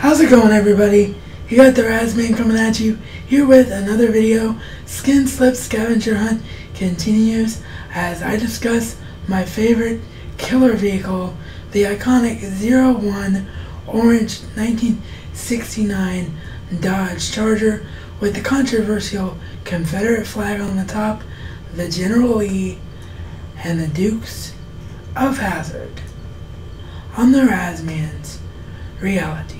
How's it going, everybody? You got the Razman coming at you here with another video. Skinslip scavenger hunt continues as I discuss my favorite killer vehicle, the iconic 01 orange 1969 Dodge Charger with the controversial Confederate flag on the top, the General Lee, and the Dukes of Hazzard on the Razman's Reality.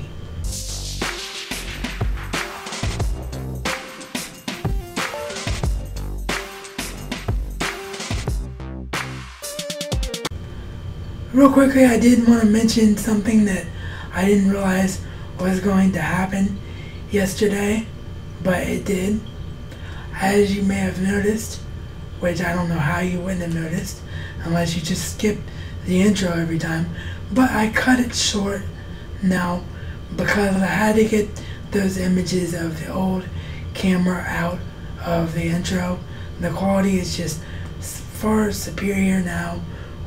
Real quickly, I did want to mention something that I didn't realize was going to happen yesterday, but it did. As you may have noticed, which I don't know how you wouldn't have noticed unless you just skip the intro every time, but I cut it short now because I had to get those images of the old camera out of the intro. The quality is just far superior now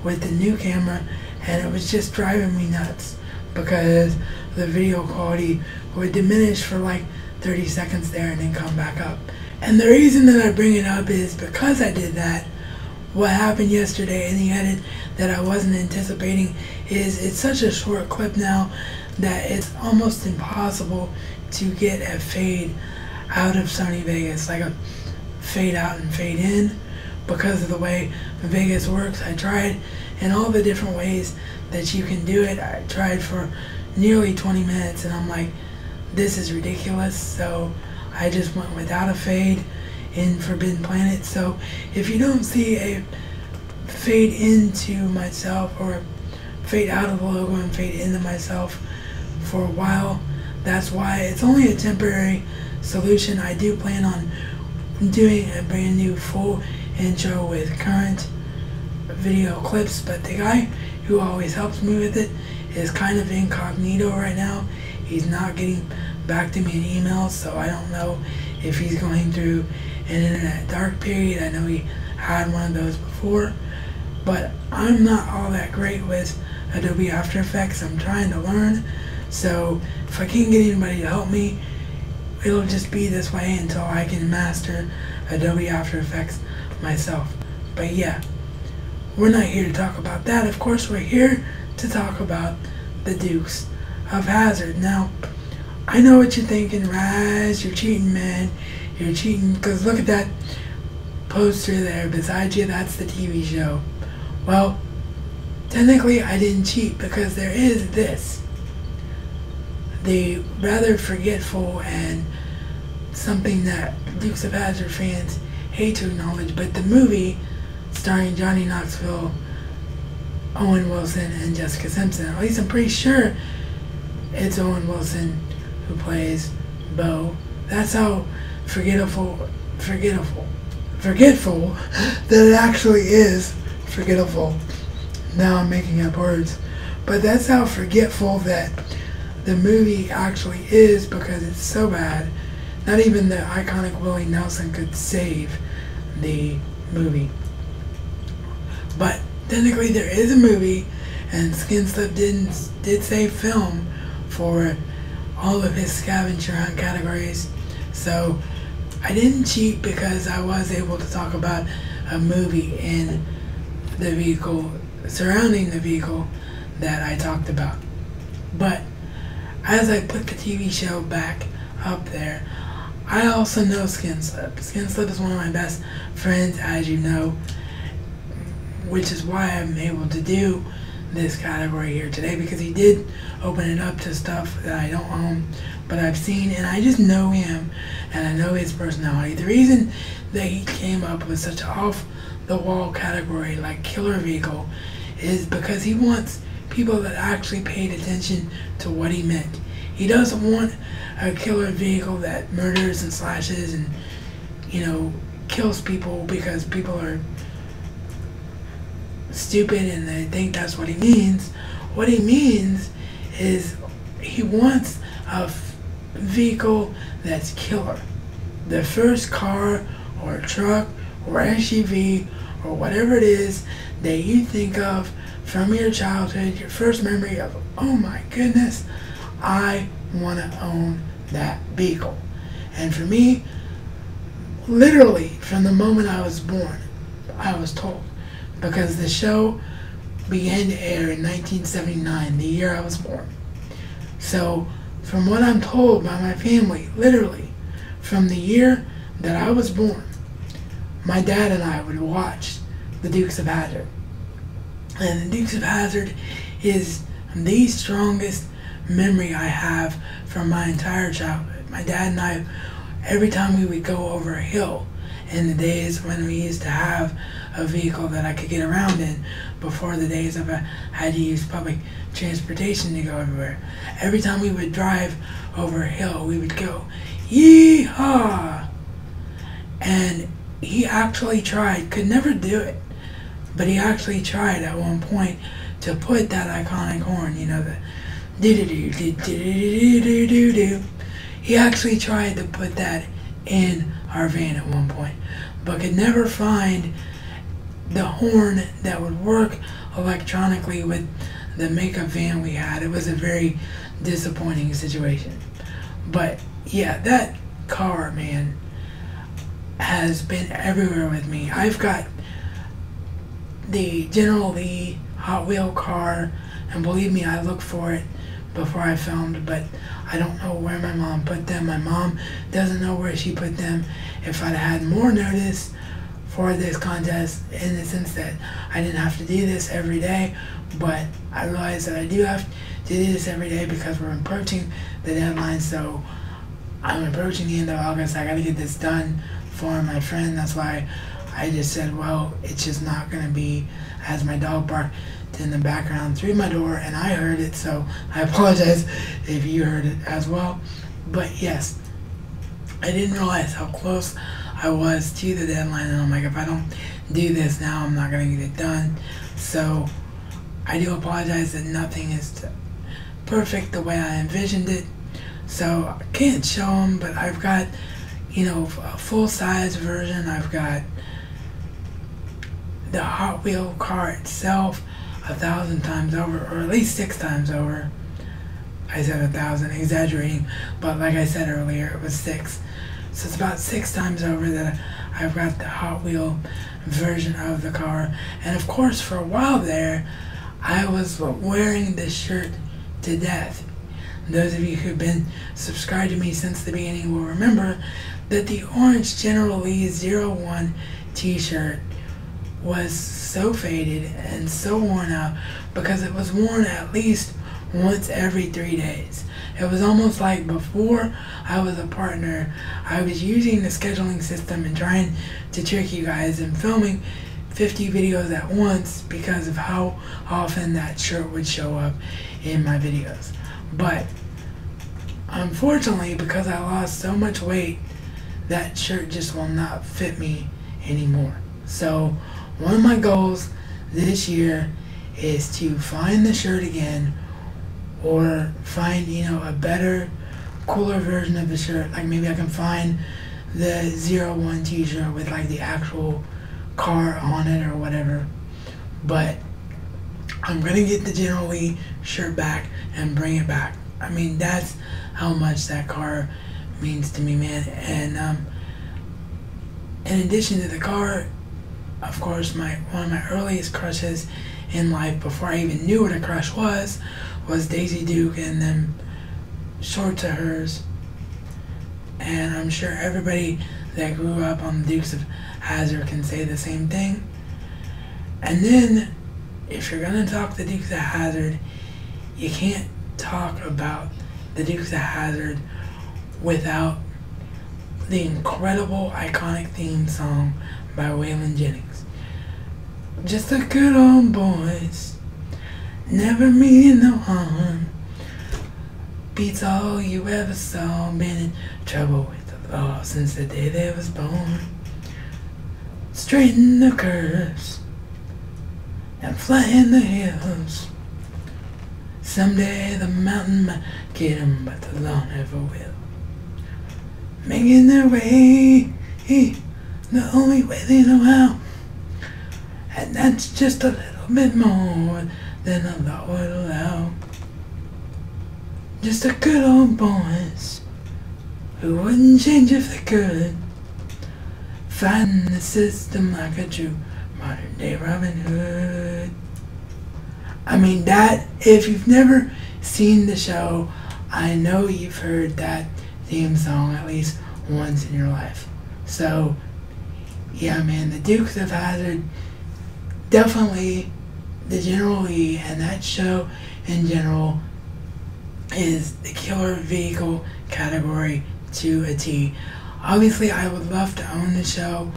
with the new camera, and it was just driving me nuts because the video quality would diminish for like 30 seconds there and then come back up. And the reason that I bring it up is because I did that. What happened yesterday in the edit that I wasn't anticipating is it's such a short clip now that it's almost impossible to get a fade out of Sony Vegas, like a fade out and fade in, because of the way Vegas works. I tried in all the different ways that you can do it. I tried for nearly 20 minutes and I'm like, this is ridiculous, so I just went without a fade in Forbidden Planet. So if you don't see a fade into myself or fade out of the logo and fade into myself for a while, that's why. It's only a temporary solution. I do plan on doing a brand new full intro with current video clips, but the guy who always helps me with it is kind of incognito right now. He's not getting back to me in emails, so I don't know if he's going through an internet dark period. I know he had one of those before, but I'm not all that great with Adobe After Effects. I'm trying to learn, so if I can't get anybody to help me, it'll just be this way until I can master Adobe After Effects myself. But yeah, we're not here to talk about that. Of course, we're here to talk about the Dukes of Hazzard. Now, I know what you're thinking, Raz, you're cheating, man. You're cheating, because look at that poster there beside you. That's the TV show. Well, technically I didn't cheat, because there is this. The rather forgetful and something that Dukes of Hazzard fans hate to acknowledge, but the movie starring Johnny Knoxville, Owen Wilson, and Jessica Simpson, at least I'm pretty sure it's Owen Wilson who plays Bo. That's how forgetful that it actually is forgetful. Now I'm making up words, but that's how forgetful that the movie actually is, because it's so bad. Not even the iconic Willie Nelson could save the movie. But technically there is a movie, and Skinslip did say film for all of his scavenger hunt categories. So I didn't cheat, because I was able to talk about a movie in the vehicle, surrounding the vehicle that I talked about. But as I put the TV show back up there, I also know Skinslip. Skinslip is one of my best friends, as you know, which is why I'm able to do this category here today, because he did open it up to stuff that I don't own, but I've seen, and I just know him, and I know his personality. The reason that he came up with such an off-the-wall category like killer vehicle is because he wants people that actually paid attention to what he meant. He doesn't want a killer vehicle that murders and slashes and, you know, kills people because people are stupid and they think that's what he means. What he means is he wants a vehicle that's killer. The first car or truck or SUV or whatever it is that you think of from your childhood, your first memory of, oh my goodness, I want to own that vehicle. And for me, literally from the moment I was born, I was told, because the show began to air in 1979, the year I was born. So from what I'm told by my family, literally from the year that I was born, my dad and I would watch the Dukes of Hazzard. And the Dukes of Hazzard is the strongest memory I have from my entire childhood. My dad and I, every time we would go over a hill, in the days when we used to have a vehicle that I could get around in, before the days of I had to use public transportation to go everywhere. Every time we would drive over a hill, we would go, "Yee-haw!" And he actually tried, could never do it, but he actually tried at one point to put that iconic horn, you know, the do-do-do-do-do-do-do-do-do. He actually tried to put that in our van at one point, but could never find the horn that would work electronically with the makeup van we had. It was a very disappointing situation. But yeah, that car, man, has been everywhere with me. I've got the General Lee Hot Wheel car, and believe me, I looked for it before I filmed, but I don't know where my mom put them. My mom doesn't know where she put them. If I'd had more notice for this contest, in the sense that I didn't have to do this every day, but I realized that I do have to do this every day because we're approaching the deadline. So I'm approaching the end of August. I gotta get this done for my friend. That's why I just said, well, it's just not gonna be, as my dog barked in the background through my door, and I heard it, so I apologize if you heard it as well. But yes, I didn't realize how close I was to the deadline, and I'm like, if I don't do this now, I'm not gonna get it done. So I do apologize that nothing is perfect the way I envisioned it. So I can't show them, but I've got, you know, a full-size version. I've got the Hot Wheel car itself 1,000 times over, or at least 6 times over. I said 1,000, exaggerating, but like I said earlier, it was 6. So it's about 6 times over that I've got the Hot Wheel version of the car. And of course, for a while there, I was wearing this shirt to death. Those of you who've been subscribed to me since the beginning will remember that the orange General Lee 01 t-shirt was so faded and so worn out because it was worn at least once every 3 days. It was almost like before I was a partner, I was using the scheduling system and trying to trick you guys and filming 50 videos at once because of how often that shirt would show up in my videos. But unfortunately, because I lost so much weight, that shirt just will not fit me anymore. So one of my goals this year is to find the shirt again, or find, you know, a better, cooler version of the shirt. Like maybe I can find the 01 t-shirt with like the actual car on it or whatever. But I'm gonna get the General Lee shirt back and bring it back. I mean, that's how much that car means to me, man. And in addition to the car, of course, one of my earliest crushes in life, before I even knew what a crush was Daisy Duke and them shorts of hers. And I'm sure everybody that grew up on the Dukes of Hazzard can say the same thing. And then, if you're gonna talk the Dukes of Hazzard, you can't talk about the Dukes of Hazzard without the incredible, iconic theme song by Waylon Jennings. Just a good old boys, never mean no harm, beats all you ever saw, been in trouble with the law since the day they was born. Straighten the curves and fly in the hills. Someday the mountain might get 'em, but the law never will. Making their way the only way they know how, and that's just a little bit more than the law would allow. Just a good old boys who wouldn't change if they could. Fighting the system like a true modern day Robin Hood. I mean, that, if you've never seen the show, I know you've heard that theme song at least once in your life. So, yeah, man, the Dukes of Hazzard, definitely the General Lee, and that show in general is the killer vehicle category to a T. Obviously, I would love to own the show,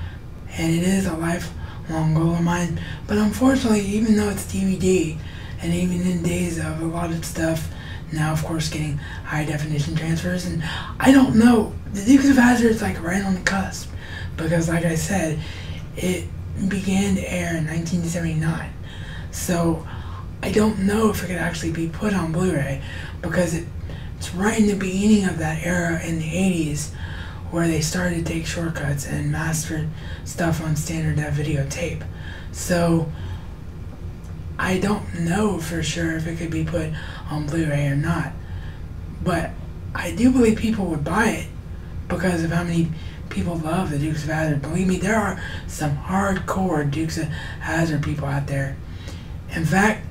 and it is a lifelong goal of mine, but unfortunately, even though it's DVD, and even in days of a lot of stuff, now of course getting high definition transfers, and I don't know, the Dukes of Hazzard is like right on the cusp, because like I said, it began to air in 1979, so I don't know if it could actually be put on Blu-ray, because it's right in the beginning of that era in the 80s where they started to take shortcuts and mastered stuff on standard def videotape. So I don't know for sure if it could be put on Blu-ray or not, but I do believe people would buy it because of how many people love the Dukes of Hazzard. Believe me, there are some hardcore Dukes of Hazzard people out there. In fact,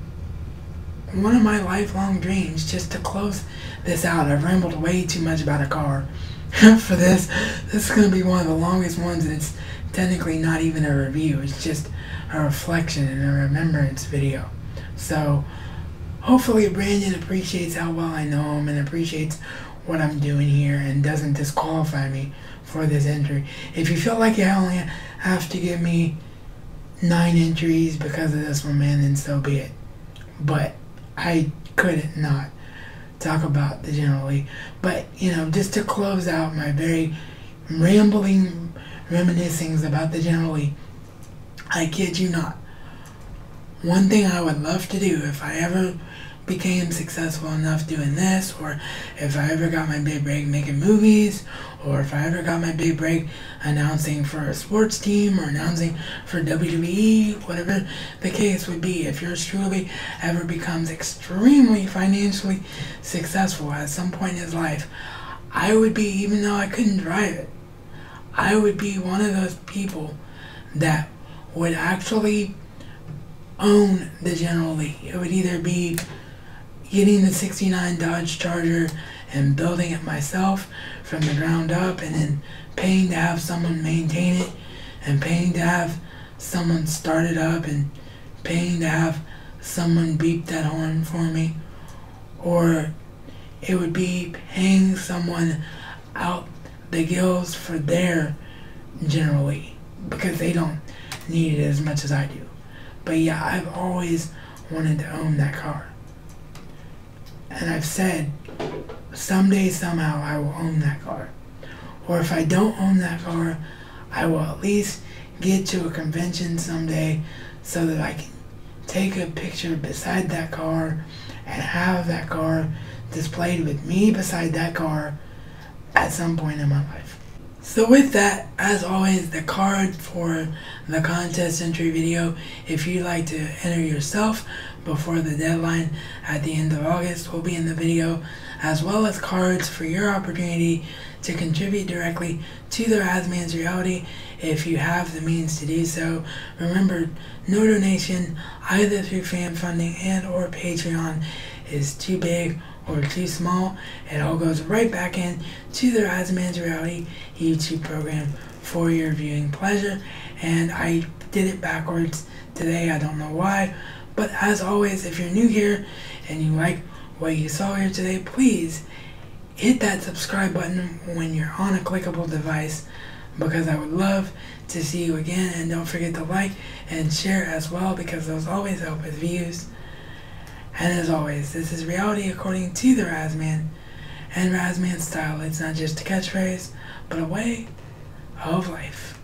one of my lifelong dreams, just to close this out, I've rambled way too much about a car for this. This is going to be one of the longest ones, and it's technically not even a review. It's just a reflection and a remembrance video. So hopefully Brandon appreciates how well I know him and appreciates what I'm doing here and doesn't disqualify me for this entry. If you feel like you only have to give me 9 entries because of this one, man, then so be it. But I couldn't not talk about the General Lee. But, you know, just to close out my very rambling reminiscings about the General Lee, I kid you not, one thing I would love to do if I ever became successful enough doing this, or if I ever got my big break making movies, or if I ever got my big break announcing for a sports team or announcing for WWE, whatever the case would be, if yours truly ever becomes extremely financially successful at some point in his life, I would be, even though I couldn't drive it, I would be one of those people that would actually own the General Lee. It would either be getting the 69 Dodge Charger and building it myself from the ground up, and then paying to have someone maintain it, and paying to have someone start it up, and paying to have someone beep that horn for me, or it would be paying someone out the gills for their General Lee, because they don't need it as much as I do. But yeah, I've always wanted to own that car. And I've said, someday, somehow, I will own that car. Or if I don't own that car, I will at least get to a convention someday so that I can take a picture beside that car and have that car displayed with me beside that car at some point in my life. So with that, as always, the card for the contest entry video, if you'd like to enter yourself before the deadline at the end of August, will be in the video, as well as cards for your opportunity to contribute directly to the Razman's Reality if you have the means to do so. Remember, no donation, either through fan funding and or Patreon, is too big or too small. It all goes right back in to the Razman's Reality YouTube program for your viewing pleasure. And I did it backwards today, I don't know why. But as always, if you're new here and you like what you saw here today, please hit that subscribe button when you're on a clickable device, because I would love to see you again. And don't forget to like and share as well, because those always help with views. And as always, this is reality according to the Razman, and Razman style. It's not just a catchphrase, but a way of life.